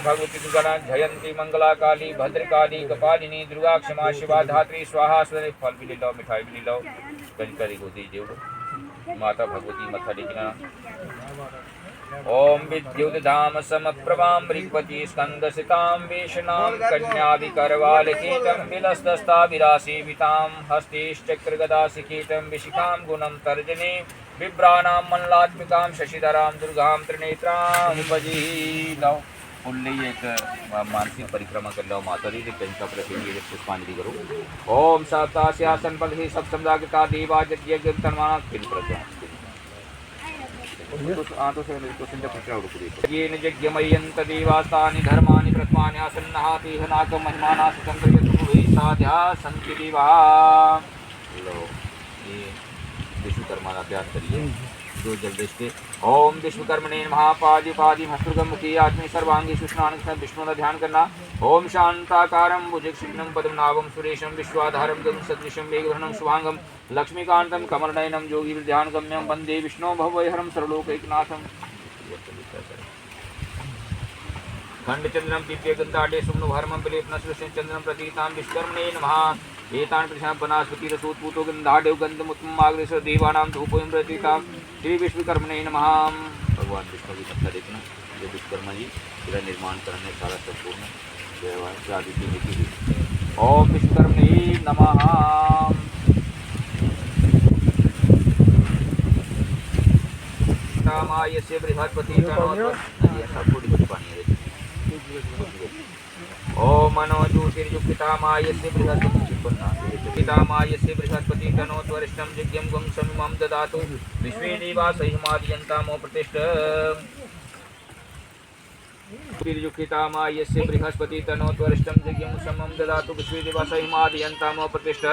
भगवती दुर्गा जयंती मंगला काली भद्रकाली कपालिनी दुर्गा क्षमा शिवा धात्री स्वाहा स्वरे फल भी ले लो मिठाई भी ले लो करी गोदी जेवढ माता भगवती मथा टेकना ओम विद्युद्धाम समप्रभां ऋग्वती स्कंदसितां वेशनां कन्याविकरवालकेतं विलसदस्ताभिरासेवितां हस्तेश्चक्रगदासिकेतं विशिखां गुणं तर्जने बिभ्राणां मल्लात्मिकां शशिधरां दुर्गां त्रिनेत्रां भजीलाओ फुल्ली एक मानसिक परिक्रमा कर लो माता दी कंका प्रतिनिधि पुष्पांजलि करो ओम सप्तास्यासन पदहि सप्तमदागता देवा यज्ञ तन्माना फिर प्रज्ञा येन यज्ञमय्यन्त देवास्तानि धर्माणि प्रथमानि आसन्नहाति हनाकं महिमाना साध्या सन्ति देवा लो ये विश्वकर्मा का अभ्यास करिए जो जल्दी से ओम विश्वकर्मणे नमः पादि हस्तुर्गम मुखी आत्मी सर्वांगी सुष्णान विष्णु का ध्यान करना ओम शांताकारं भुजगशयनं पद्मनाभं सुरेशं विश्वाधारं गं सदृशं मेघवर्णं शुभांगं लक्ष्मीकान्तं कमलनयनं योगी ध्यानगम्यं वन्दे विष्णु भवभयहरं सर्वलोकैकनाथं खंडचंद्रं दिव्यगन्धाढ्ये सुम्नभर्मं विलेपनश्रुतचंद्रं प्रतीतां विश्वकर्मणे नमः एतान् प्रशां वनस्पति रसोत्पूतो गन्धाढ्यो गन्धमुत्तममाग्रेश देवानां धूपोऽयं प्रतीतां श्री विश्वकर्मणे नमः। भगवान विष्णु की कथा देखना जो विश्वकर्मा जी पूरा निर्माण करने सारा संपूर्ण व्यवहार आदि की नीति हुई। ओम विश्वकर्मणे नमः। कामायस्य बृहस्पति थोड़ी पानी है ओम मनो ज्योतिर्युक्तामायस्य बृहस्पति बृहस्पति तनोत्वरिष्ठं यज्ञं गुं समिमं ददातु विश्वे देवासहिमादियन्तामो प्रतिष्ठ ज्योतिर्युक्तामायस्य बृहस्पति तनोत्वरिष्ठं यज्ञं समं ददातु विश्वे देवासहिमादियन्तामो प्रतिष्ठ